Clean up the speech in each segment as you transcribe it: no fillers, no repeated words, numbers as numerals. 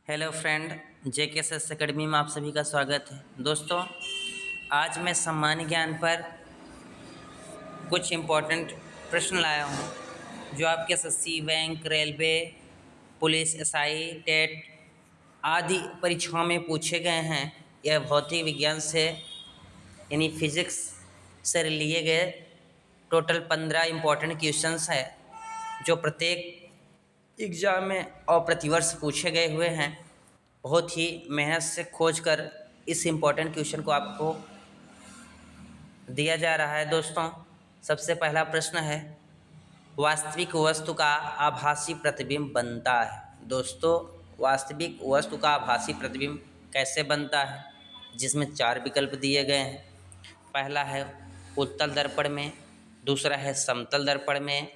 Hello friend, JKSS academy में आप सभी का स्वागत है। दोस्तों, आज मैं सामान्य ज्ञान पर कुछ इम्पोर्टेंट प्रश्न लाया हूँ जो आपके SSC, bank, railway, police, SI, TET आदि परीक्षाओं में पूछे गए हैं। यह भौतिक विज्ञान से यानी फिजिक्स से लिए गए टोटल 15 इम्पोर्टेंट क्वेश्चंस है जो प्रत्येक एग्जाम में और प्रतिवर्ष पूछे गए हुए हैं। बहुत ही मेहनत से खोज कर इस इम्पोर्टेंट क्वेश्चन को आपको दिया जा रहा है। दोस्तों, सबसे पहला प्रश्न है, वास्तविक वस्तु का आभासी प्रतिबिंब बनता है। दोस्तों, वास्तविक वस्तु का आभासी प्रतिबिंब कैसे बनता है, जिसमें 4 विकल्प दिए गए हैं। पहला है उत्तल दर्पण में, दूसरा है समतल दर्पण में,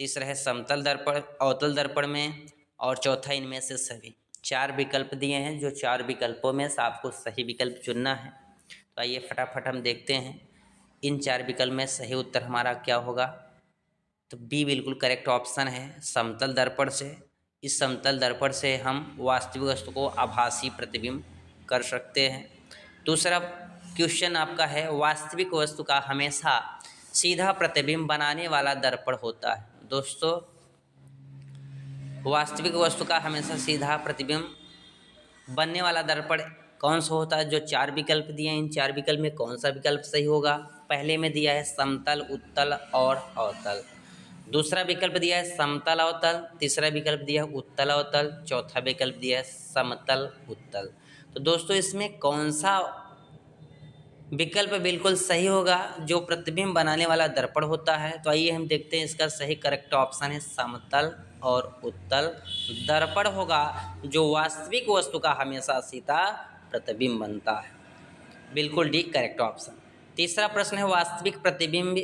तीसरा है समतल दर्पण अवतल दर्पण में, और चौथा इनमें से सभी। 4 विकल्प दिए हैं, जो 4 विकल्पों में से आपको सही विकल्प चुनना है। तो आइए फटाफट हम देखते हैं इन 4 विकल्प में सही उत्तर हमारा क्या होगा। तो बी बिल्कुल करेक्ट ऑप्शन है, समतल दर्पण से। इस समतल दर्पण से हम वास्तविक वस्तु को आभासी प्रतिबिंब कर सकते हैं। दूसरा क्वेश्चन आपका है, वास्तविक वस्तु का हमेशा सीधा प्रतिबिंब बनाने वाला दर्पण होता है। दोस्तों, वास्तविक वस्तु का हमेशा सीधा प्रतिबिंब बनने वाला दर्पण कौन सा होता है? जो 4 विकल्प दिए हैं, इन 4 विकल्प में कौन सा विकल्प सही होगा? पहले में दिया है समतल, उत्तल और अवतल। दूसरा विकल्प दिया है समतल अवतल, तीसरा विकल्प दिया है उत्तल अवतल, चौथा विकल्प दिया है समतल उत्तल। तो दोस्तों, इसमें कौन सा विकल्प बिल्कुल सही होगा जो प्रतिबिंब बनाने वाला दर्पण होता है? तो आइए हम देखते हैं। इसका सही करेक्ट ऑप्शन है समतल और उत्तल दर्पण होगा जो वास्तविक वस्तु का हमेशा सीधा प्रतिबिंब बनता है। बिल्कुल डी करेक्ट ऑप्शन। तीसरा प्रश्न है, वास्तविक प्रतिबिंब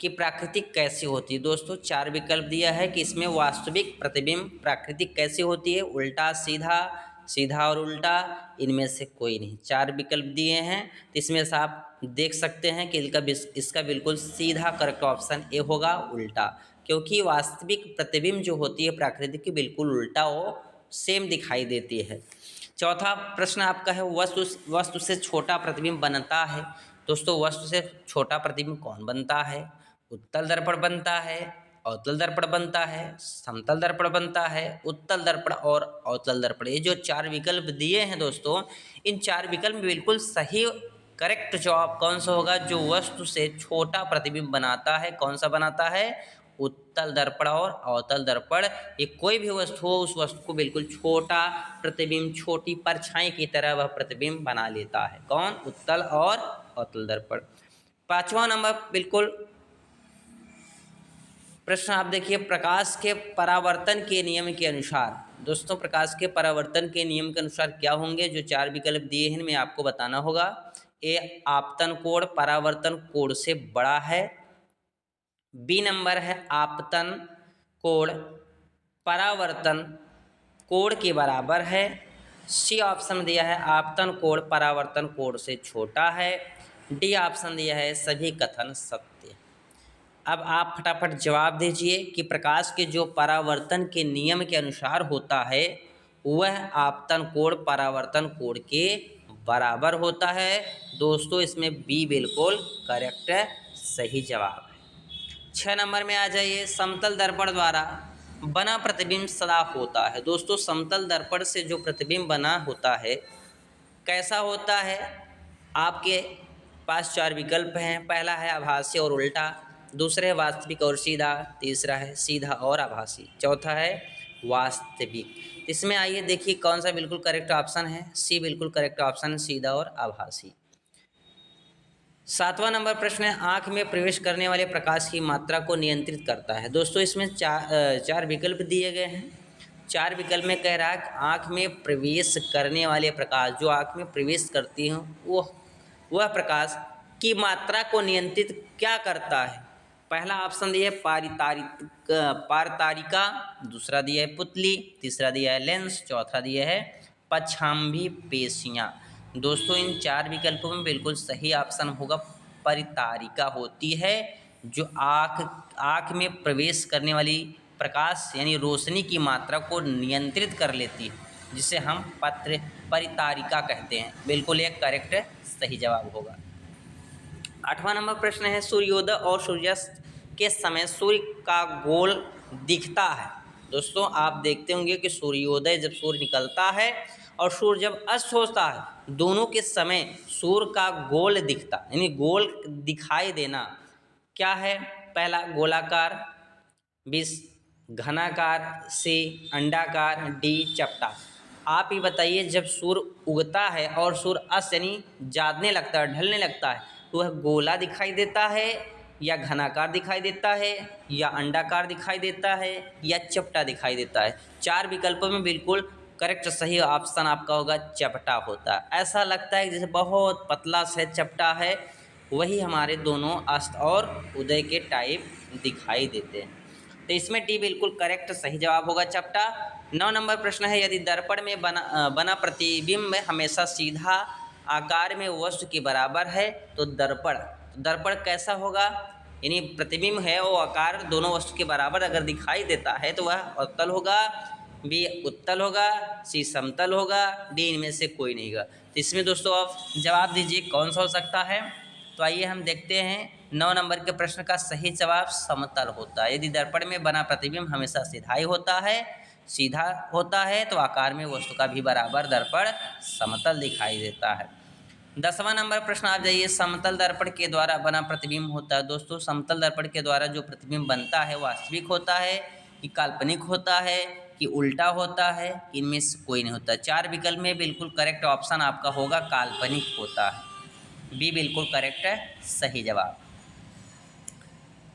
की प्रकृति कैसी होती है? दोस्तों, 4 विकल्प दिया है कि इसमें वास्तविक प्रतिबिंब प्राकृतिक कैसी होती है? उल्टा, सीधा, सीधा और उल्टा, इनमें से कोई नहीं। 4 विकल्प दिए हैं, तो इसमें से आप देख सकते हैं कि इसका बिल्कुल सीधा करेक्ट ऑप्शन ए होगा, उल्टा। क्योंकि वास्तविक प्रतिबिंब जो होती है प्राकृतिक की, बिल्कुल उल्टा वो सेम दिखाई देती है। चौथा प्रश्न आपका है, वस्तु से छोटा प्रतिबिंब बनता है। दोस्तों, वस्तु से छोटा प्रतिबिंब कौन बनता है? उत्तल दर्पण बनता है, अवतल दर्पण बनता है, समतल दर्पण बनता है, उत्तल दर्पण और अवतल दर्पण। ये जो 4 विकल्प दिए हैं दोस्तों, इन 4 विकल्प में बिल्कुल सही करेक्ट जवाब कौन सा होगा? जो वस्तु से छोटा प्रतिबिंब बनाता है। कौन सा बनाता है? उत्तल दर्पण और अवतल दर्पण। ये कोई भी वस्तु हो, उस वस्तु को बिल्कुल छोटा प्रतिबिंब, छोटी परछाई की तरह वह प्रतिबिंब बना लेता है। कौन? उत्तल और अवतल दर्पण। 5वां नंबर बिल्कुल प्रश्न आप देखिए, प्रकाश के परावर्तन के नियम के अनुसार। दोस्तों, प्रकाश के परावर्तन के नियम के अनुसार क्या होंगे? जो 4 विकल्प दिए हैं, इनमें आपको बताना होगा। ए, आपतन कोण परावर्तन कोण से बड़ा है। बी नंबर है, आपतन कोण परावर्तन कोण के बराबर है। सी ऑप्शन दिया है, आपतन कोण परावर्तन कोण से छोटा है। डी ऑप्शन दिया है, सभी कथन सत्य। अब आप फटाफट जवाब दीजिए कि प्रकाश के जो परावर्तन के नियम के अनुसार होता है, वह आपतन कोण परावर्तन कोण के बराबर होता है। दोस्तों, इसमें बी बिल्कुल करेक्ट है, सही जवाब है। 6 नंबर में आ जाइए, समतल दर्पण द्वारा बना प्रतिबिंब सदा होता है। दोस्तों, समतल दर्पण से जो प्रतिबिंब बना होता है कैसा होता है? आपके पास 4 विकल्प हैं। पहला है आभासी और उल्टा, दूसरा है वास्तविक और सीधा, तीसरा है सीधा और आभासी, चौथा है वास्तविक। इसमें आइए देखिए कौन सा बिल्कुल करेक्ट ऑप्शन है। सी बिल्कुल करेक्ट ऑप्शन है, सीधा और आभासी। 7वां नंबर प्रश्न है, आँख में प्रवेश करने वाले प्रकाश की मात्रा को नियंत्रित करता है। दोस्तों, इसमें 4 विकल्प दिए गए हैं। 4 विकल्प में कह रहा है कि आँख में प्रवेश करने वाले प्रकाश, जो आँख में प्रवेश करती हैं, वह प्रकाश की मात्रा को नियंत्रित क्या करता है? पहला ऑप्शन दिया है पारतारिका, दूसरा दिया है पुतली, तीसरा दिया है लेंस, चौथा दिया है पक्षाम्बी पेशियाँ। दोस्तों, इन 4 विकल्पों में बिल्कुल सही ऑप्शन होगा परितारिका होती है, जो आँख में प्रवेश करने वाली प्रकाश यानी रोशनी की मात्रा को नियंत्रित कर लेती है। जिसे हम पत्र परितारिका कहते हैं। बिल्कुल एक करेक्ट सही जवाब होगा। 8वां नंबर प्रश्न है, सूर्योदय और सूर्यास्त के समय सूर्य का गोल दिखता है। दोस्तों आप देखते होंगे कि सूर्योदय जब सूर्य निकलता है और सूर्य जब अस्त होता है, दोनों के समय सूर्य का गोल दिखता, यानी गोल दिखाई देना क्या है? पहला गोलाकार, 20 घनाकार, सी अंडाकार, डी चपटा। आप ही बताइए, जब सूर्य उगता है और सूर्य अस्त यानी जागने लगता है, ढलने लगता है, तो वह गोला दिखाई देता है या घनाकार दिखाई देता है या अंडाकार दिखाई देता है या चपटा दिखाई देता है? 4 विकल्पों में बिल्कुल करेक्ट सही ऑप्शन आपका होगा चपटा होता है। ऐसा लगता है जैसे बहुत पतला से चपटा है, वही हमारे दोनों अस्त और उदय के टाइप दिखाई देते हैं। तो इसमें डी बिल्कुल करेक्ट सही जवाब होगा चपटा। 9 नंबर प्रश्न है, यदि दर्पण में बना प्रतिबिंब हमेशा सीधा आकार में वस्तु के बराबर है तो दर्पण कैसा होगा? यानी प्रतिबिंब है वो आकार दोनों वस्तु के बराबर अगर दिखाई देता है तो वह अवतल होगा, बी उत्तल होगा, सी समतल होगा, डी इनमें से कोई नहीं होगा। तो इसमें दोस्तों आप जवाब दीजिए कौन सा हो सकता है? तो आइए हम देखते हैं 9 नंबर के प्रश्न का सही जवाब समतल होता है। यदि दर्पण में बना प्रतिबिंब हमेशा सीधा होता है तो आकार में वस्तु का भी बराबर दर्पण समतल दिखाई देता है। 10वां नंबर प्रश्न आप जाइए, समतल दर्पण के द्वारा बना प्रतिबिंब होता है। दोस्तों समतल दर्पण के द्वारा जो प्रतिबिंब बनता है वास्तविक होता है कि काल्पनिक होता है कि उल्टा होता है, इनमें से कोई नहीं होता। 4 विकल्प में बिल्कुल करेक्ट ऑप्शन आपका होगा काल्पनिक होता है, बी बिल्कुल करेक्ट है सही जवाब।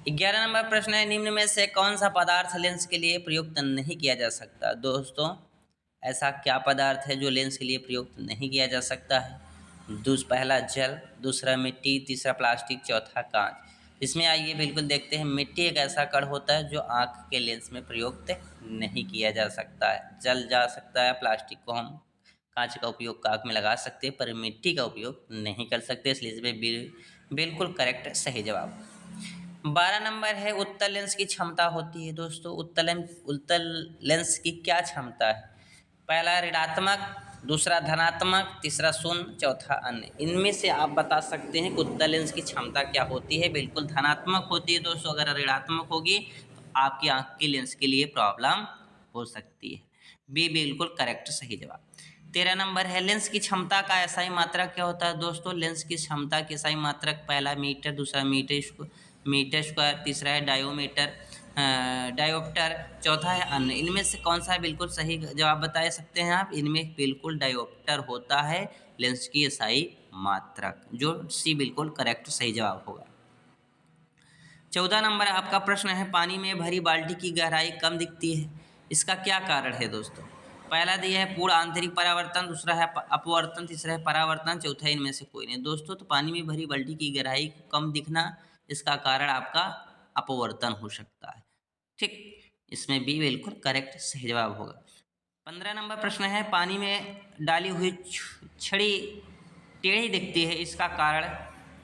11 नंबर प्रश्न है, निम्न में से कौन सा पदार्थ लेंस के लिए प्रयुक्त नहीं किया जा सकता? दोस्तों ऐसा क्या पदार्थ है जो लेंस के लिए प्रयुक्त नहीं किया जा सकता है? पहला जल, दूसरा मिट्टी, तीसरा प्लास्टिक, चौथा कांच। इसमें आइए बिल्कुल देखते हैं। मिट्टी एक ऐसा कण होता है जो आँख के लेंस में प्रयुक्त नहीं किया जा सकता है। जल जा सकता है, प्लास्टिक को हम कांच का उपयोग आँख में लगा सकते हैं पर मिट्टी का उपयोग नहीं कर सकते, इसलिए इसमें बिल्कुल करेक्ट सही जवाब। 12 नंबर है, उत्तल लेंस की क्षमता होती है। दोस्तों उत्तल लेंस की क्या क्षमता है? पहला ऋणात्मक, दूसरा धनात्मक, तीसरा शून्य, चौथा अन्य। इनमें से आप बता सकते हैं कि उत्तल लेंस की क्षमता क्या होती है? बिल्कुल धनात्मक होती है दोस्तों। अगर ऋणात्मक होगी तो आपकी आँख के लेंस के लिए प्रॉब्लम हो सकती है, बी बिल्कुल करेक्ट सही जवाब। 13 नंबर है, लेंस की क्षमता का एसआई मात्रक क्या होता है? दोस्तों लेंस की क्षमता के एसआई मात्रक, पहला मीटर, दूसरा मीटर स्क्वायर, तीसरा है डायोप्टर, चौथा है अन्य। इनमें से कौन सा बिल्कुल सही जवाब बता सकते हैं आप? इनमें बिल्कुल डायोप्टर होता है लेंस की एसआई मात्रक, जो सी बिल्कुल करेक्ट सही जवाब होगा। 14 नंबर आपका प्रश्न है, पानी में भरी बाल्टी की गहराई कम दिखती है, इसका क्या कारण है? दोस्तों पहला दिया है पूर्ण आंतरिक परावर्तन, दूसरा है अपवर्तन, तीसरा है परावर्तन, चौथा इनमें से कोई नहीं। दोस्तों तो पानी में भरी बाल्टी की गहराई कम दिखना, इसका कारण आपका अपवर्तन हो सकता है। ठीक, इसमें बी बिल्कुल करेक्ट सही जवाब होगा। 15 नंबर प्रश्न है, पानी में डाली हुई छड़ी टेढ़ी दिखती है, इसका कारण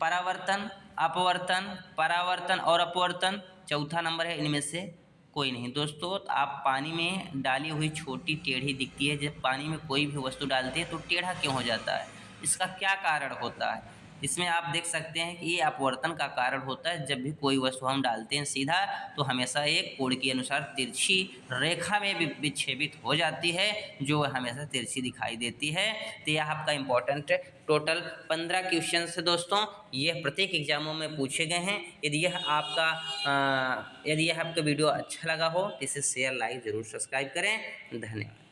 परावर्तन, अपवर्तन, परावर्तन और अपवर्तन, चौथा नंबर है इनमें से कोई नहीं। दोस्तों आप पानी में डाली हुई छोटी टेढ़ी दिखती है, जब पानी में कोई भी वस्तु डालते हैं तो टेढ़ा क्यों हो जाता है, इसका क्या कारण होता है? इसमें आप देख सकते हैं कि ये अपवर्तन का कारण होता है। जब भी कोई वस्तु हम डालते हैं सीधा तो हमेशा एक कोण के अनुसार तिरछी रेखा में विक्षेपित हो जाती है, जो हमेशा तिरछी दिखाई देती है। तो यह आपका इम्पोर्टेंट टोटल 15 क्वेश्चन है दोस्तों, यह प्रत्येक एग्जामों में पूछे गए हैं। यदि यह आपका वीडियो अच्छा लगा हो तो इसे शेयर, लाइक, ज़रूर सब्सक्राइब करें। धन्यवाद।